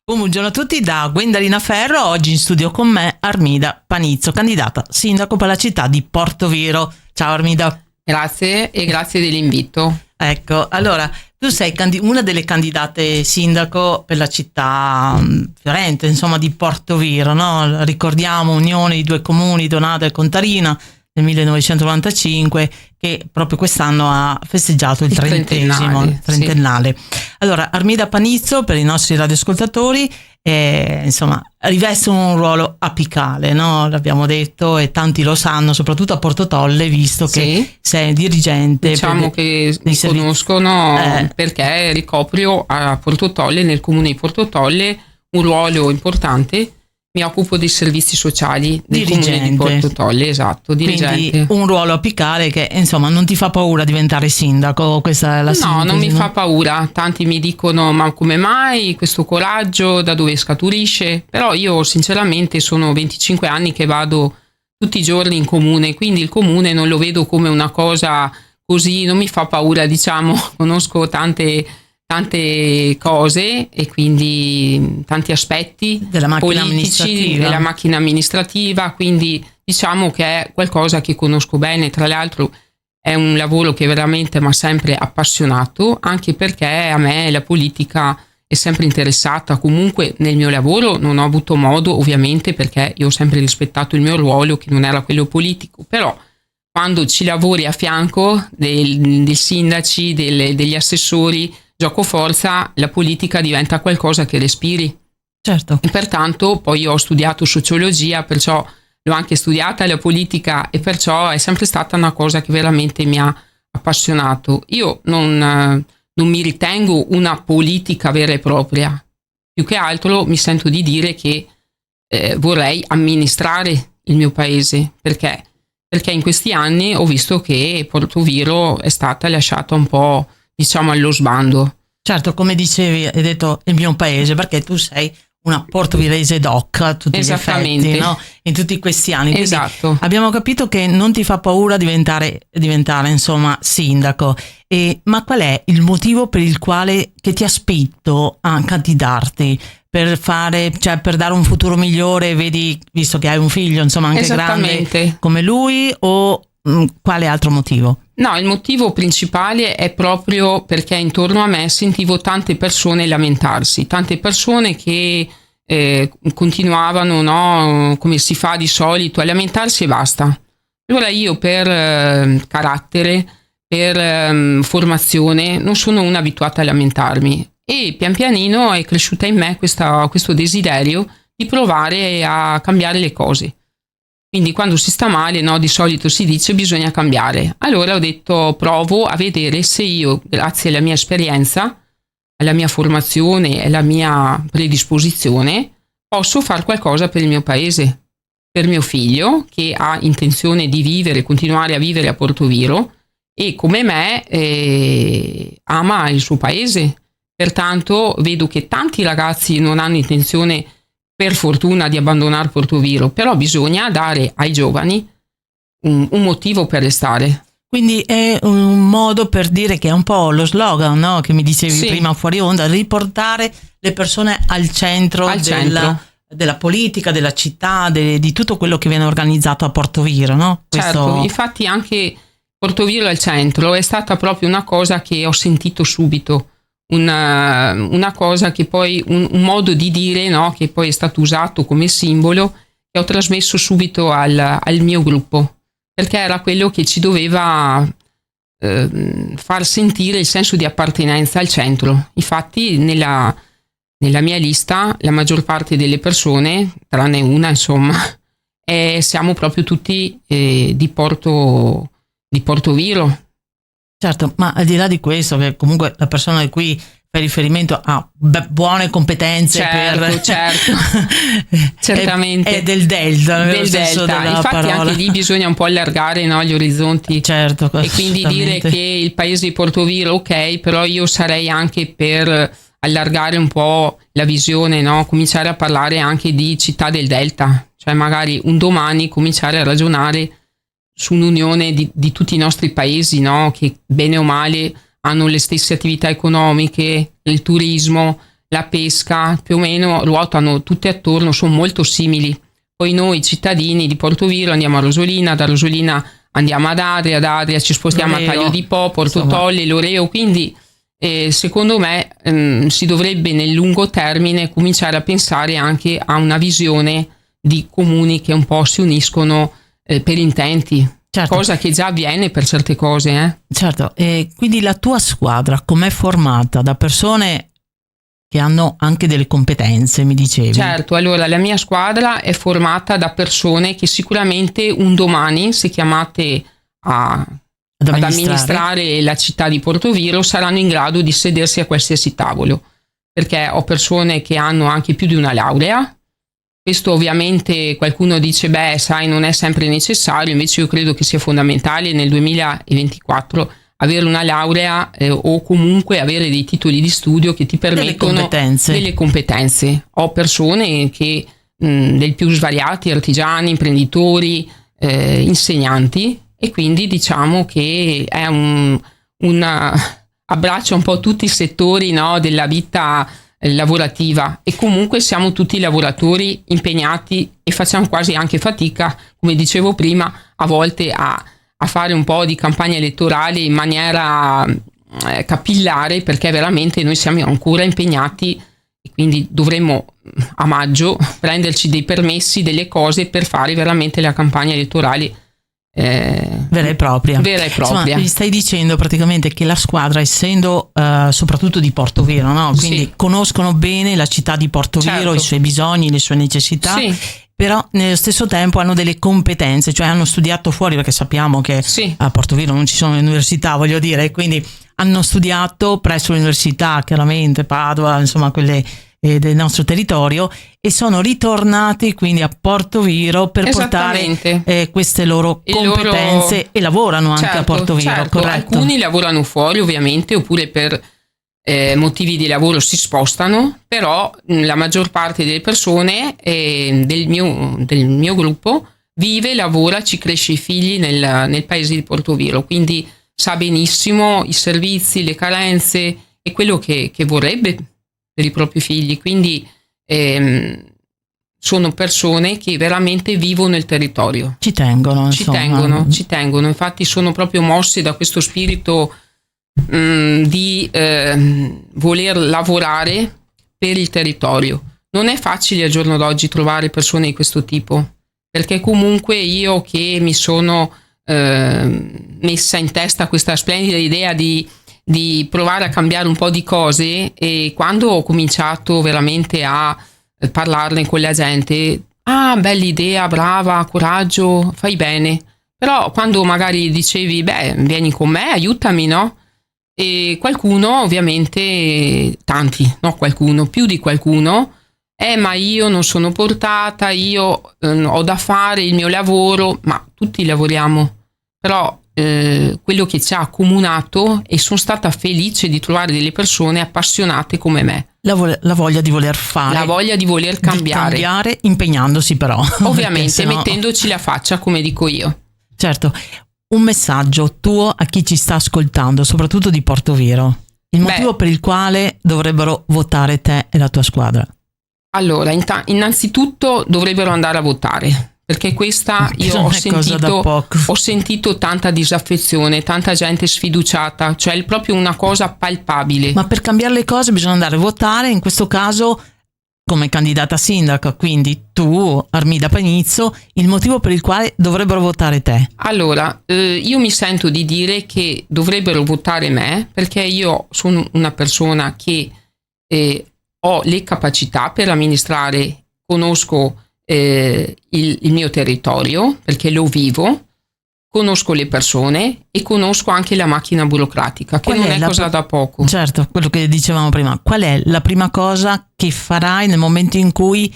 Buongiorno a tutti da Gwendalina Ferro, oggi in studio con me Armida Panizzo, candidata sindaco per la città di Portoviro. Ciao Armida. Grazie e grazie dell'invito. Ecco, allora, tu sei una delle candidate sindaco per la città fiorente, insomma, di Portoviro, no? Ricordiamo unione di due comuni, Donata e Contarina, nel 1995, che proprio quest'anno ha festeggiato il trentennale. Sì. Allora, Armida Panizzo, per i nostri radioascoltatori, insomma, riveste un ruolo apicale, no? L'abbiamo detto e tanti lo sanno, soprattutto a Portotolle, visto che sei dirigente. Diciamo che mi conoscono perché ricopro a Portotolle, nel comune di Portotolle, un ruolo importante. Mi occupo dei servizi sociali del comune di Portotolle, esatto, dirigente. Quindi un ruolo apicale che, insomma, non ti fa paura diventare sindaco? Questa è la sintesi, no, non mi fa paura. Tanti mi dicono, ma come mai questo coraggio, da dove scaturisce? Però io sinceramente sono 25 anni che vado tutti i giorni in comune, quindi il comune non lo vedo come una cosa così, non mi fa paura, diciamo, conosco tante cose e quindi tanti aspetti della macchina politici della macchina amministrativa, quindi diciamo che è qualcosa che conosco bene. Tra l'altro è un lavoro che veramente mi ha sempre appassionato, anche perché a me la politica è sempre interessata. Comunque nel mio lavoro non ho avuto modo, ovviamente, perché io ho sempre rispettato il mio ruolo che non era quello politico, però quando ci lavori a fianco dei sindaci, degli assessori, gioco forza, la politica diventa qualcosa che respiri. Certo. E pertanto poi ho studiato sociologia, perciò l'ho anche studiata la politica e perciò è sempre stata una cosa che veramente mi ha appassionato. Io non mi ritengo una politica vera e propria, più che altro mi sento di dire che vorrei amministrare il mio paese, perché in questi anni ho visto che Portoviro è stata lasciata un po', diciamo, allo sbando. Certo, come dicevi, hai detto il mio paese, perché tu sei una portovirese doc a tutti gli effetti, no? In tutti questi anni. Quindi esatto. Abbiamo capito che non ti fa paura diventare insomma sindaco. Ma qual è il motivo per il quale che ti ha spinto a candidarti? Per dare un futuro migliore, vedi, visto che hai un figlio, insomma, anche grande come lui, o quale altro motivo? No, il motivo principale è proprio perché intorno a me sentivo tante persone lamentarsi, tante persone che continuavano, no, come si fa di solito, a lamentarsi e basta. Allora io per carattere, per formazione, non sono una abituata a lamentarmi e pian pianino è cresciuta in me questo desiderio di provare a cambiare le cose. Quindi quando si sta male, no, di solito si dice bisogna cambiare. Allora ho detto provo a vedere se io, grazie alla mia esperienza, alla mia formazione e alla mia predisposizione, posso fare qualcosa per il mio paese, per mio figlio che ha intenzione di continuare a vivere a Portoviro e come me ama il suo paese. Pertanto vedo che tanti ragazzi non hanno intenzione, per fortuna, di abbandonare Portoviro, però bisogna dare ai giovani un motivo per restare. Quindi è un modo per dire, che è un po' lo slogan, no? Che mi dicevi prima fuori onda, riportare le persone al centro della politica, della città, di tutto quello che viene organizzato a Portoviro, no? Certo, infatti anche Portoviro al centro è stata proprio una cosa che ho sentito subito. Una cosa che poi un modo di dire, no, che poi è stato usato come simbolo, che ho trasmesso subito al mio gruppo, perché era quello che ci doveva far sentire il senso di appartenenza al centro. Infatti nella mia lista la maggior parte delle persone, tranne una insomma, siamo proprio tutti di Portoviro. Certo, ma al di là di questo, che comunque la persona di cui fai riferimento ha buone competenze, certo. Certamente è del Delta, infatti parola. Anche lì bisogna un po' allargare, no, gli orizzonti, certo, e quindi dire che il paese di Portoviro, ok, però io sarei anche per allargare un po' la visione, no, cominciare a parlare anche di città del Delta, cioè magari un domani cominciare a ragionare su un'unione di tutti i nostri paesi, no? Che bene o male hanno le stesse attività economiche, il turismo, la pesca, più o meno ruotano tutte attorno, sono molto simili. Poi noi cittadini di Portoviro andiamo a Rosolina, da Rosolina andiamo ad Adria ci spostiamo Loreo, a Taglio di Po, Porto insomma. Tolle, Loreo, quindi secondo me si dovrebbe nel lungo termine cominciare a pensare anche a una visione di comuni che un po' si uniscono per intenti, Certo. cosa che già avviene per certe cose. Certo, e quindi la tua squadra com'è formata? Da persone che hanno anche delle competenze, mi dicevi? Certo, allora la mia squadra è formata da persone che sicuramente un domani, se chiamate ad amministrare la città di Portoviro, saranno in grado di sedersi a qualsiasi tavolo, perché ho persone che hanno anche più di una laurea. Questo ovviamente qualcuno dice, sai, non è sempre necessario, invece io credo che sia fondamentale nel 2024 avere una laurea o comunque avere dei titoli di studio che ti permettono delle competenze. Ho persone che dei più svariati, artigiani, imprenditori, insegnanti, e quindi diciamo che è abbraccia un po' tutti i settori, no, della vita lavorativa, e comunque siamo tutti lavoratori impegnati e facciamo quasi anche fatica, come dicevo prima, a volte a fare un po' di campagna elettorale in maniera capillare, perché veramente noi siamo ancora impegnati e quindi dovremmo a maggio prenderci dei permessi, delle cose per fare veramente la campagna elettorale vera e propria. Insomma, mi stai dicendo praticamente che la squadra, essendo soprattutto di Portoviro, no? Quindi sì, conoscono bene la città di Portoviro, certo, i suoi bisogni, le sue necessità, sì, però nello stesso tempo hanno delle competenze, cioè hanno studiato fuori, perché sappiamo che sì, a Portoviro non ci sono le università, voglio dire, quindi hanno studiato presso l'università, chiaramente Padova, insomma quelle del nostro territorio, e sono ritornati quindi a Portoviro per portare queste loro competenze e lavorano anche, certo, a Portoviro, certo, corretto? Alcuni lavorano fuori ovviamente, oppure per motivi di lavoro si spostano, però la maggior parte delle persone del mio gruppo vive, lavora, ci cresce i figli nel paese di Portoviro, quindi sa benissimo i servizi, le carenze e quello che vorrebbe per i propri figli, quindi sono persone che veramente vivono il territorio. Ci tengono, ci tengono, infatti sono proprio mossi da questo spirito di voler lavorare per il territorio. Non è facile al giorno d'oggi trovare persone di questo tipo, perché comunque io che mi sono messa in testa questa splendida idea di provare a cambiare un po' di cose, e quando ho cominciato veramente a parlarne con la gente, bella idea, brava, coraggio, fai bene, però quando magari dicevi vieni con me, aiutami, no? E qualcuno ovviamente, più di qualcuno, ma io non sono portata, io ho da fare il mio lavoro, ma tutti lavoriamo, però quello che ci ha accomunato, e sono stata felice di trovare delle persone appassionate come me. La voglia di voler fare, la voglia di voler cambiare, impegnandosi però ovviamente mettendoci la faccia, come dico io. Certo. Un messaggio tuo a chi ci sta ascoltando, soprattutto di Portoviro, il motivo per il quale dovrebbero votare te e la tua squadra. Allora, innanzitutto dovrebbero andare a votare, perché questa io ho sentito tanta disaffezione, tanta gente sfiduciata, cioè è proprio una cosa palpabile. Ma per cambiare le cose bisogna andare a votare, in questo caso come candidata sindaca, quindi tu, Armida Panizzo, il motivo per il quale dovrebbero votare te. Allora, io mi sento di dire che dovrebbero votare me, perché io sono una persona che ho le capacità per amministrare, conosco il mio territorio perché lo vivo, conosco le persone e conosco anche la macchina burocratica, che non è cosa da poco. Certo, quello che dicevamo prima. Qual è la prima cosa che farai nel momento in cui,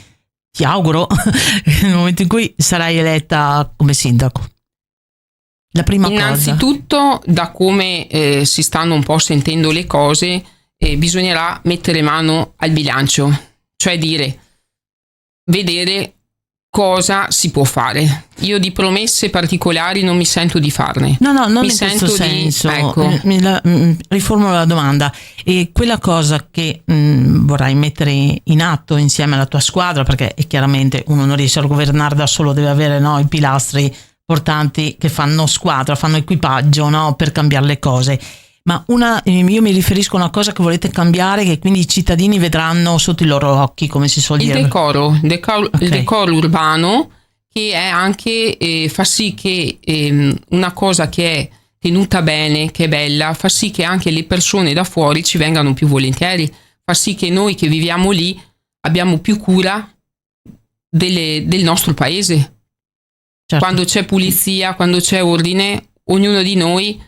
ti auguro, nel momento in cui sarai eletta come sindaco? La prima Innanzitutto, da come si stanno un po' sentendo le cose, bisognerà mettere mano al bilancio, cioè vedere cosa si può fare. Io di promesse particolari non mi sento di farne. No, non mi in sento questo senso. ecco. Riformulo la domanda. E quella cosa che vorrai mettere in atto insieme alla tua squadra, perché chiaramente uno non riesce a governare da solo, deve avere, no, i pilastri portanti che fanno squadra, fanno equipaggio, no, per cambiare le cose. Ma io mi riferisco a una cosa che volete cambiare, che quindi i cittadini vedranno sotto i loro occhi, come si suol dire. Il decoro, Okay. il decoro urbano, che è anche fa sì che una cosa che è tenuta bene, che è bella, fa sì che anche le persone da fuori ci vengano più volentieri, fa sì che noi che viviamo lì abbiamo più cura del nostro paese. Certo. Quando c'è pulizia, quando c'è ordine, ognuno di noi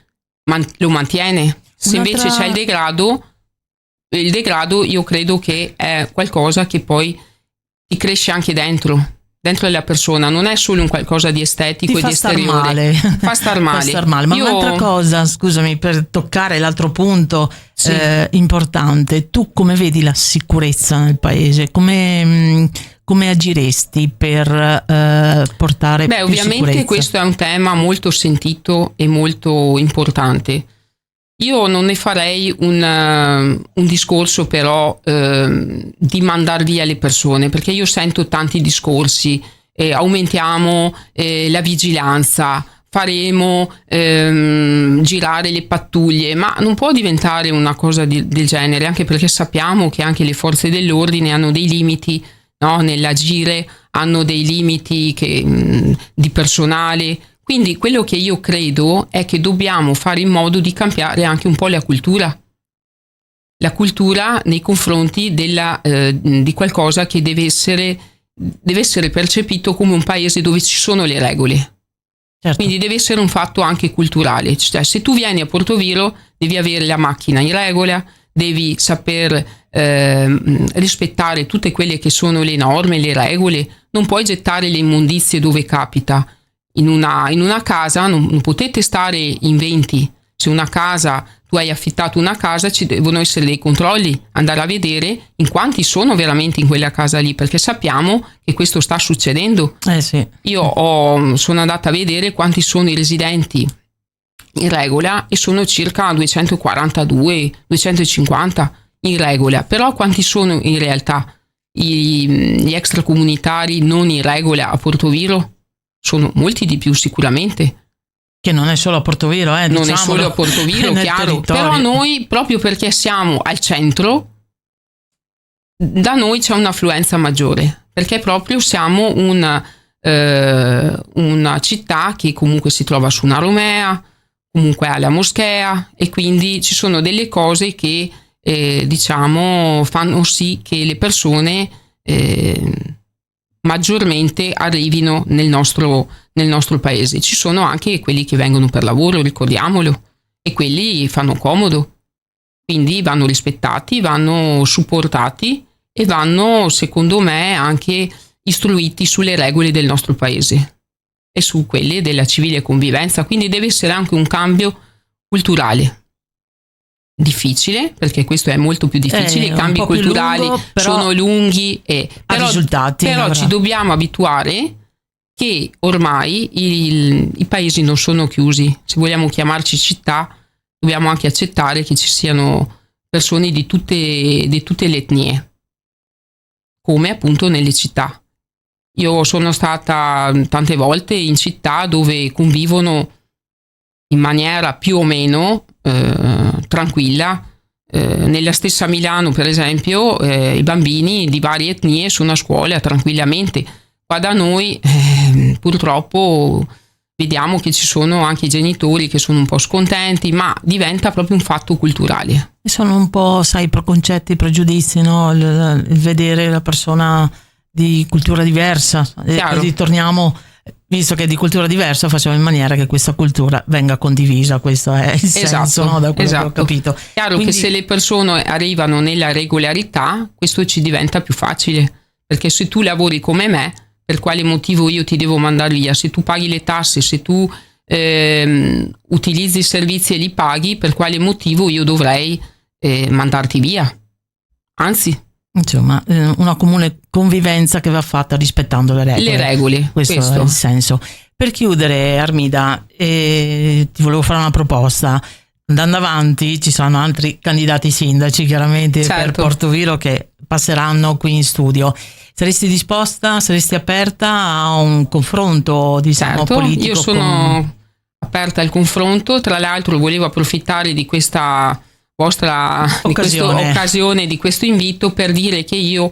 lo mantiene. Se invece c'è il degrado io credo che è qualcosa che poi ti cresce anche dentro la persona, non è solo un qualcosa di estetico e di esteriore. Fa star male. Ma un'altra cosa, scusami, per toccare l'altro punto importante, tu come vedi la sicurezza nel paese? Come agiresti per portare più ovviamente sicurezza? questo è un tema molto sentito e molto importante. Io non ne farei un discorso però di mandar via le persone, perché io sento tanti discorsi, aumentiamo la vigilanza, faremo girare le pattuglie, ma non può diventare una cosa del genere, anche perché sappiamo che anche le forze dell'ordine hanno dei limiti, no, nell'agire, hanno dei limiti di personale. Quindi quello che io credo è che dobbiamo fare in modo di cambiare anche un po' la cultura nei confronti di qualcosa che deve essere percepito come un paese dove ci sono le regole. Certo. Quindi deve essere un fatto anche culturale, cioè se tu vieni a Portoviro devi avere la macchina in regola, devi saper rispettare tutte quelle che sono le norme, le regole, non puoi gettare le immondizie dove capita. In una casa non potete stare in 20. Se tu hai affittato una casa, ci devono essere dei controlli, andare a vedere in quanti sono veramente in quella casa lì, perché sappiamo che questo sta succedendo. Sì. Io sono andata a vedere quanti sono i residenti in regola e sono circa 242, 250 in regola, però quanti sono in realtà gli extracomunitari non in regola a Portoviro? Sono molti di più sicuramente. Che non è solo a Portoviro, non è solo a Portoviro, chiaro. Però noi, proprio perché siamo al centro, da noi c'è un'affluenza maggiore, perché proprio siamo una città che comunque si trova su una Romea, comunque ha la moschea, e quindi ci sono delle cose che fanno sì che le persone maggiormente arrivino nel nostro paese. Ci sono anche quelli che vengono per lavoro, ricordiamolo, e quelli fanno comodo, quindi vanno rispettati, vanno supportati e vanno, secondo me, anche istruiti sulle regole del nostro paese e su quelle della civile convivenza. Quindi deve essere anche un cambio culturale. Difficile, perché questo è molto più difficile, i cambi culturali sono lunghi, però ci dobbiamo abituare che ormai i paesi non sono chiusi. Se vogliamo chiamarci città, dobbiamo anche accettare che ci siano persone di tutte le etnie, come appunto nelle città. Io sono stata tante volte in città dove convivono in maniera più o meno tranquilla. Nella stessa Milano, per esempio, i bambini di varie etnie sono a scuola tranquillamente. Qua da noi purtroppo vediamo che ci sono anche i genitori che sono un po' scontenti, ma diventa proprio un fatto culturale. Sono un po', sai, preconcetti, pregiudizi, no? Il vedere la persona di cultura diversa. Ritorniamo, visto che è di cultura diversa, facciamo in maniera che questa cultura venga condivisa. Questo è il senso, no? Da quello che ho capito. Chiaro. Quindi, che se le persone arrivano nella regolarità, questo ci diventa più facile, perché se tu lavori come me, per quale motivo io ti devo mandare via? Se tu paghi le tasse, se tu utilizzi i servizi e li paghi, per quale motivo io dovrei mandarti via? Anzi, Insomma, una comune convivenza che va fatta rispettando le regole. Le regole, questo è il senso. Per chiudere, Armida, ti volevo fare una proposta. Andando avanti ci saranno altri candidati sindaci chiaramente per Portoviro che passeranno qui in studio. Saresti disposta, saresti aperta a un confronto, diciamo, politico? Io sono aperta al confronto. Tra l'altro volevo approfittare di questa vostra occasione, di questo invito, per dire che io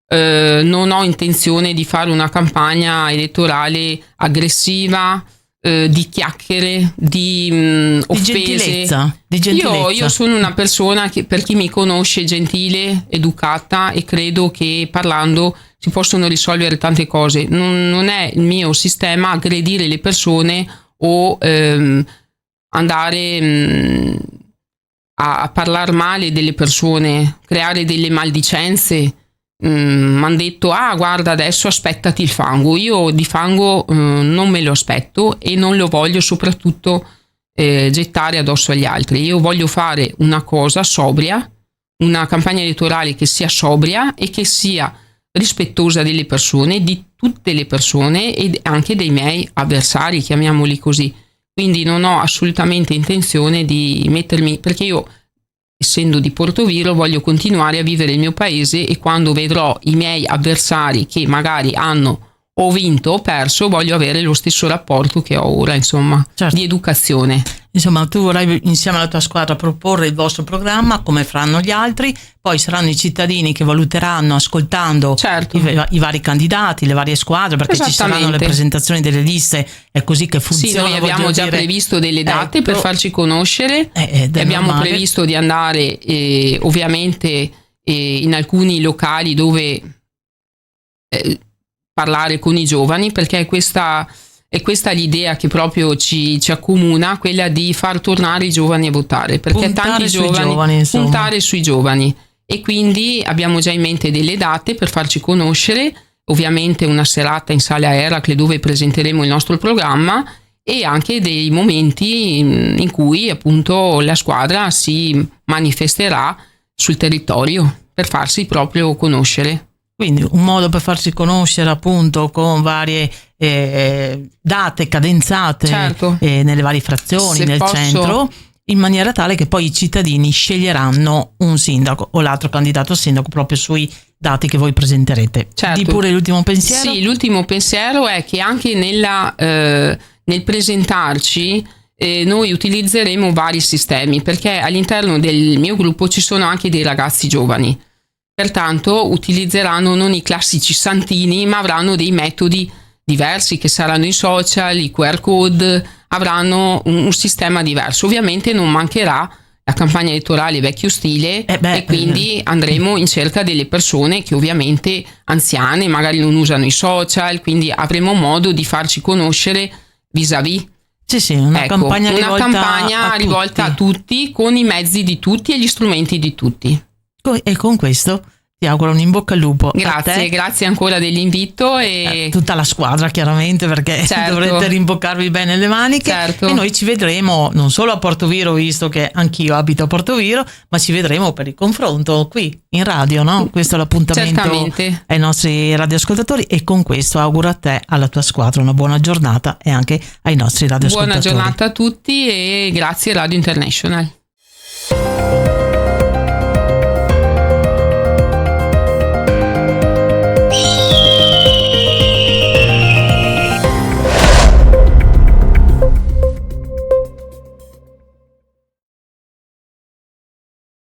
non ho intenzione di fare una campagna elettorale aggressiva, di chiacchiere, di offese. Di gentilezza. Io sono una persona che, per chi mi conosce, gentile, educata, e credo che parlando si possono risolvere tante cose. Non è il mio sistema aggredire le persone o andare a parlare male delle persone, creare delle maldicenze. Mi hanno detto: guarda, adesso aspettati il fango. Io di fango non me lo aspetto e non lo voglio soprattutto gettare addosso agli altri. Io voglio fare una cosa sobria, una campagna elettorale che sia sobria e che sia rispettosa delle persone, di tutte le persone e anche dei miei avversari, chiamiamoli così. Quindi non ho assolutamente intenzione di mettermi, perché io, essendo di Portoviro, voglio continuare a vivere il mio paese, e quando vedrò i miei avversari che magari hanno o vinto o perso, voglio avere lo stesso rapporto che ho ora, insomma, di educazione. Insomma, tu vorrai insieme alla tua squadra proporre il vostro programma, come faranno gli altri, poi saranno i cittadini che valuteranno ascoltando i vari candidati, le varie squadre, perché ci saranno le presentazioni delle liste, è così che funziona. Sì, noi abbiamo già previsto delle date per farci conoscere, e abbiamo previsto di andare ovviamente in alcuni locali dove parlare con i giovani, perché è questa l'idea che proprio ci accomuna, quella di far tornare i giovani a votare, perché tanti giovani puntare sui giovani, e quindi abbiamo già in mente delle date per farci conoscere, ovviamente una serata in Sala Eracle dove presenteremo il nostro programma, e anche dei momenti in cui appunto la squadra si manifesterà sul territorio per farsi proprio conoscere. Quindi un modo per farsi conoscere, appunto, con varie date cadenzate nelle varie frazioni, nel centro, in maniera tale che poi i cittadini sceglieranno un sindaco o l'altro candidato a sindaco proprio sui dati che voi presenterete. Di pure l'ultimo pensiero? Sì, l'ultimo pensiero è che anche nel presentarci noi utilizzeremo vari sistemi, perché all'interno del mio gruppo ci sono anche dei ragazzi giovani. Pertanto utilizzeranno non i classici santini, ma avranno dei metodi diversi, che saranno i social, i QR code, avranno un sistema diverso. Ovviamente non mancherà la campagna elettorale vecchio stile, e quindi andremo in cerca delle persone che ovviamente anziane, magari non usano i social, quindi avremo modo di farci conoscere vis-à-vis. Sì, una campagna rivolta a tutti, con i mezzi di tutti e gli strumenti di tutti. E con questo ti auguro un in bocca al lupo. Grazie ancora dell'invito, e tutta la squadra chiaramente, perché dovrete rimboccarvi bene le maniche. E noi ci vedremo non solo a Portoviro, visto che anch'io abito a Portoviro, ma ci vedremo per il confronto qui in radio, no? Questo è l'appuntamento ai nostri radioascoltatori, e con questo auguro a te, alla tua squadra, una buona giornata, e anche ai nostri radioascoltatori. Buona giornata a tutti, e grazie Radio International.